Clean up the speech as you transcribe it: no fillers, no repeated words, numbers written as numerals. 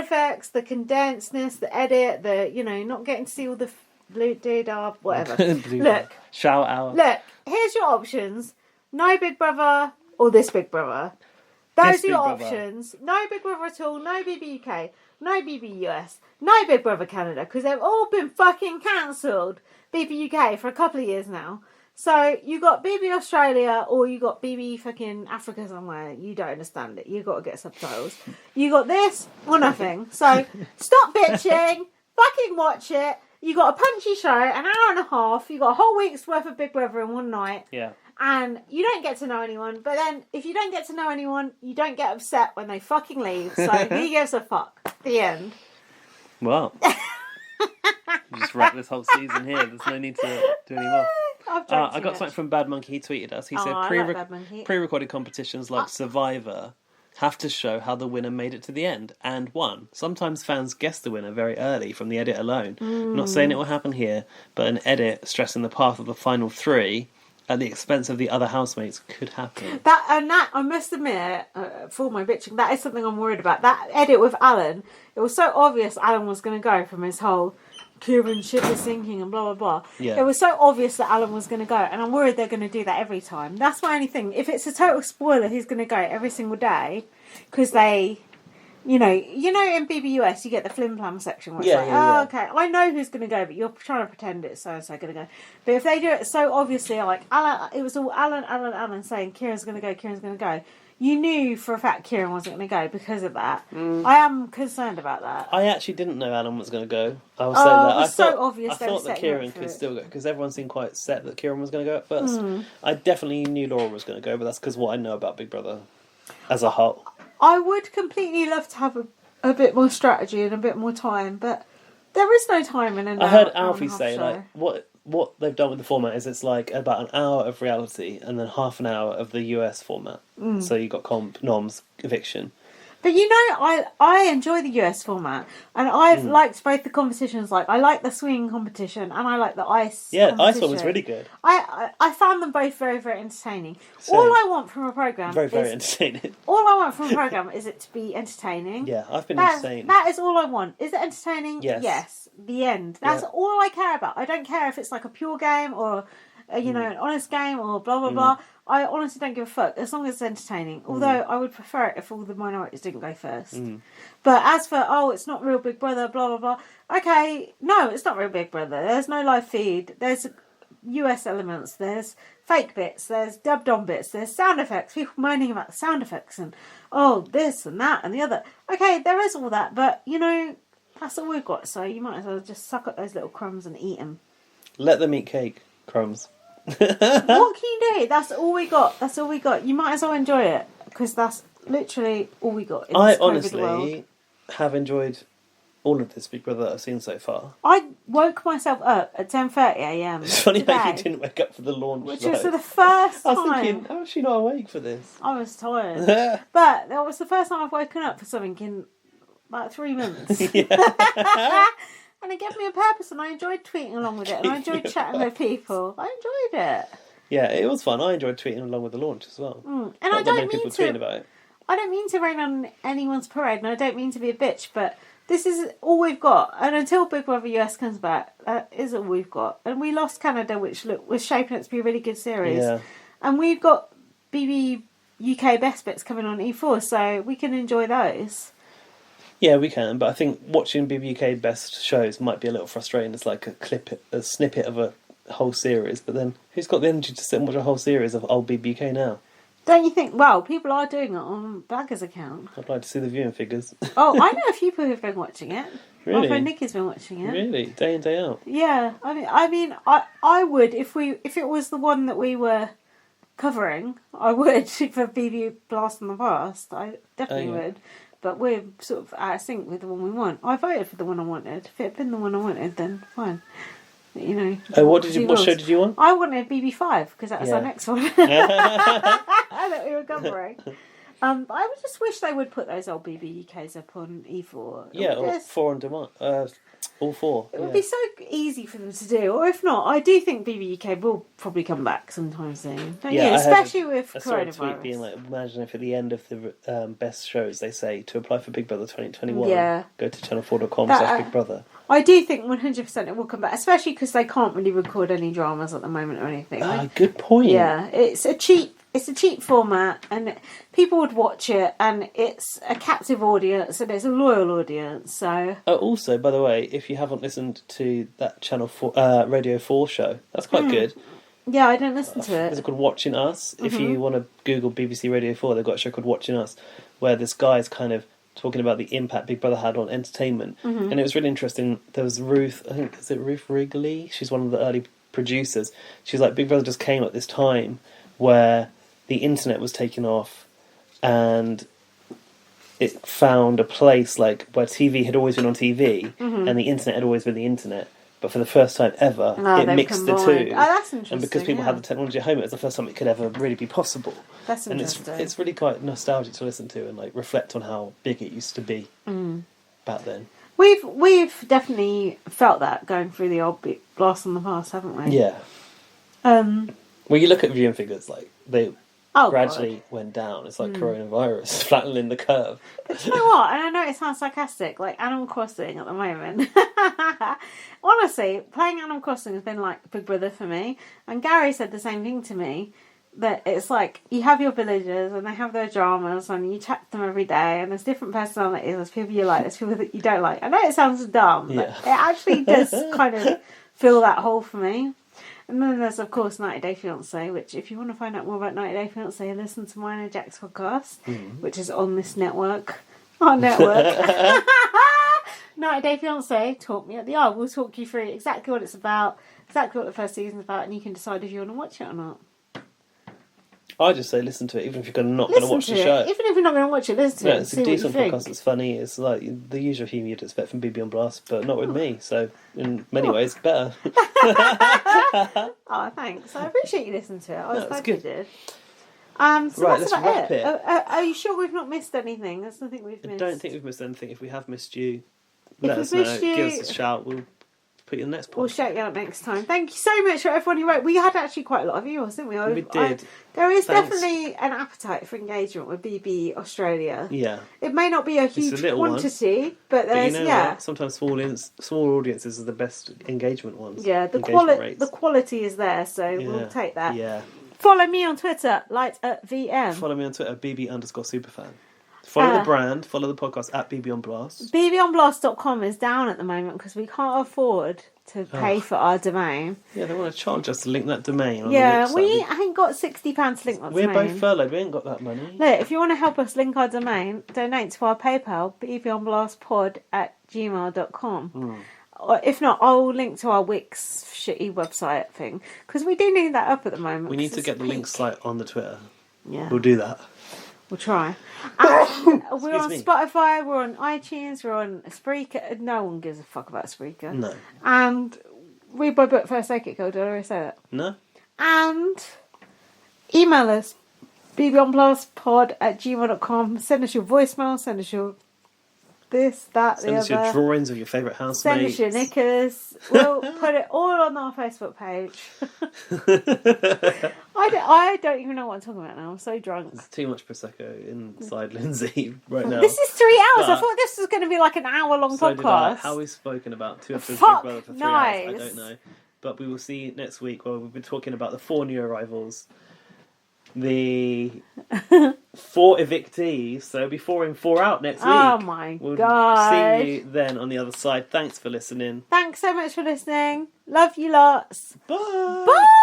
effects, the condensedness, the edit, not getting to see all the blue doodah, whatever. Look. Shout out. Look, here's your options. No Big Brother or this Big Brother. Those are your options. No Big Brother at all, no BBUK, no BBUS, no Big Brother Canada, because they've all been fucking cancelled. BBUK for a couple of years now. So you got BB Australia or you got BB fucking Africa somewhere. You don't understand it. You got to get subtitles. You got this or nothing. So stop bitching. Fucking watch it. You got a punchy show, an hour and a half. You got a whole week's worth of Big Brother in one night. Yeah. And you don't get to know anyone. But then if you don't get to know anyone, you don't get upset when they fucking leave. So who gives a fuck? The end. Well. Just wrap this whole season here. There's no need to do any more. I got something from Bad Monkey. He tweeted us. He said pre-recorded competitions like Survivor have to show how the winner made it to the end and won. Sometimes fans guess the winner very early from the edit alone. I'm not saying it will happen here, but an edit stressing the path of the final three at the expense of the other housemates could happen. That I must admit, for my bitching, that is something I'm worried about. That edit with Alan, it was so obvious Alan was going to go from his whole Kieran ship is sinking and blah blah blah. Yeah. It was so obvious that Alan was going to go, and I'm worried they're going to do that every time. That's my only thing. If it's a total spoiler, he's going to go every single day because they, in BBUS you get the flim flam section where it's okay, I know who's going to go, but you're trying to pretend it's so and so going to go. But if they do it so obviously, like Alan, it was all Alan saying Kieran's going to go. You knew for a fact Kieran wasn't going to go because of that. I am concerned about that. I actually didn't know Alan was going to go. I will say that. It was so obvious. I thought that Kieran could still go because everyone seemed quite set that Kieran was going to go at first. I definitely knew Laura was going to go, but that's because what I know about Big Brother as a whole. I would completely love to have a bit more strategy and a bit more time, but there is no time in an I hour. heard Alfie say show. like what they've done with the format is it's like about an hour of reality and then half an hour of the US format. So you got noms, eviction. But I enjoy the US format, and I've liked both the competitions. Like I like the swinging competition, and I like the ice. Yeah, ice one was really good. I found them both very, very entertaining. Same. All I want from a program very entertaining. All I want from a program is it to be entertaining. Yeah, I've been entertained. That is all I want. Is it entertaining? Yes. Yes. The end. That's all I care about. I don't care if it's like a pure game or an honest game or blah blah blah. I honestly don't give a fuck as long as it's entertaining. Although I would prefer it if all the minorities didn't go first. But as for it's not real Big Brother, blah blah blah. Okay, no, it's not real Big Brother. There's no live feed. There's US elements. There's fake bits. There's dubbed on bits. There's sound effects. People moaning about the sound effects and this and that and the other. Okay, there is all that, but that's all we've got. So you might as well just suck up those little crumbs and eat them. Let them eat cake, crumbs. What can you do? That's all we got. You might as well enjoy it because that's literally all we got in this COVID world. Honestly have enjoyed all of this Big Brother that I've seen so far. I woke myself up at 10:30 a.m. It's funny how you didn't wake up for the launch, which was the first time. I was thinking, how is she not awake for this? I was tired, but that was the first time I've woken up for something in about 3 months. And it gave me a purpose, and I enjoyed tweeting along with it, and I enjoyed chatting with people. I enjoyed it. Yeah, it was fun. I enjoyed tweeting along with the launch as well. And I don't mean tweeting about it. I don't mean to rain on anyone's parade, and I don't mean to be a bitch, but this is all we've got. And until Big Brother US comes back, that is all we've got. And we lost Canada, which was shaping up to be a really good series. Yeah. And we've got BB UK Best Bits coming on E4, so we can enjoy those. Yeah, we can, but I think watching BBUK best shows might be a little frustrating. It's like a snippet of a whole series, but then who's got the energy to sit and watch a whole series of old BBUK now? Don't you think? Well, people are doing it on Bagger's account. I'd like to see the viewing figures. I know a few people who've been watching it. Really? My friend Nikki's been watching it. Really? Day in, day out? Yeah, I mean, I would if it was the one that we were covering. I would for BB Blast from the Past. I definitely would. But we're sort of out of sync with the one we want. I voted for the one I wanted. If it had been the one I wanted, then fine. What show did you want? I wanted BB5 because that was our next one that we were covering. But I would just wish they would put those old BBUKs up on E4. Yeah, or 4 on demand. all 4. It would be so easy for them to do. Or if not, I do think BBUK will probably come back sometime soon. Don't you? Especially with coronavirus. I saw a tweet being like, imagine if at the end of the best shows they say to apply for Big Brother 2021, go to channel4.com/Big Brother. I do think 100% it will come back, especially because they can't really record any dramas at the moment or anything. Good point. Yeah, it's a cheap format, and people would watch it, and it's a captive audience, and it's a loyal audience. So. Also, by the way, if you haven't listened to that Channel 4 Radio 4 show, that's quite good. Yeah, I didn't listen to it. It's called Watching Us. If you want to Google BBC Radio 4, they've got a show called Watching Us, where this guy's kind of talking about the impact Big Brother had on entertainment, and it was really interesting. There was Ruth, I think, is it Ruth Wrigley? She's one of the early producers. She's like, Big Brother just came at this time where the internet was taken off, and it found a place like where TV had always been on TV, and the internet had always been the internet. But for the first time ever, it mixed the two. Oh, that's interesting. And because people had the technology at home, it was the first time it could ever really be possible. That's interesting. And it's really quite nostalgic to listen to and like reflect on how big it used to be back then. We've definitely felt that going through the old blast from the past, haven't we? Yeah. When you look at viewing figures, like they gradually went down. It's like coronavirus flattening the curve. But you know what? And I know it sounds sarcastic, like Animal Crossing at the moment. Honestly, playing Animal Crossing has been like Big Brother for me. And Gary said the same thing to me. That it's like you have your villagers and they have their dramas and you chat to them every day and there's different personalities. There's people you like, there's people that you don't like. I know it sounds dumb, but it actually does kind of fill that hole for me. And then there's, of course, 90 Day Fiancé, which if you want to find out more about 90 Day Fiancé, listen to mine and Jack's podcast, which is on this network. Our network. 90 Day Fiancé, talk me at the eye. We'll talk you through exactly what it's about, exactly what the first season's about, and you can decide if you want to watch it or not. I just say listen to it, even if you're not going to watch the show. Even if you're not going to watch it, listen to it. It's a decent podcast. It's funny. It's like the usual humour you'd expect from BB on Blast, but not with me. So in many ways, better. Oh, thanks. I appreciate you listening to it. I was glad you did. So right, let's wrap it. Are you sure we've not missed anything? There's nothing we've missed. I don't think we've missed anything. If we have missed you, let us know. Give us a shout. We'll put you in the next podcast. We'll shout you out next time. Thank you so much for everyone who wrote. We had actually quite a lot of viewers, didn't we? We did. There is definitely an appetite for engagement with BB Australia. Yeah. It may not be a huge quantity, but there's what? Sometimes small audiences are the best engagement ones. Yeah, the quality is there, so we'll take that. Yeah. Follow me on Twitter, light@VM. Follow me on Twitter, BB_superfan. Follow the brand, follow the podcast at BB on Blast. BBonblast.com is down at the moment because we can't afford to pay for our domain. Yeah, they want to charge us to link that domain. On yeah, the we ain't got £60 to link that domain. We're both furloughed, we ain't got that money. Look, if you want to help us link our domain, donate to our PayPal, bbonblastpod@gmail.com. Or if not, I'll link to our Wix shitty website thing because we do need that up at the moment. We need to get the links on the Twitter. Yeah, we'll do that. We'll try. We're on Spotify, we're on iTunes, we're on Spreaker. No one gives a fuck about Spreaker. No. And read my book First Aid Kit Code. Did I already say that? No. And email us, bbonblastpod@gmail.com. Send us your voicemail, send us your this, that, send us your drawings of your favourite housemates. Send us your knickers. We'll put it all on our Facebook page. I don't even know what I'm talking about now. I'm so drunk. There's too much Prosecco inside Lindsay right now. This is 3 hours. I thought this was going to be like an hour-long podcast. How we've spoken about 2 episodes of Big Brother for 3 hours, I don't know. But we will see next week where we've been talking about the 4 new arrivals. The 4 evictees, so it'll be 4 in, 4 out next week. Oh my god. We'll see you then on the other side. Thanks for listening. Thanks so much for listening. Love you lots. Bye. Bye.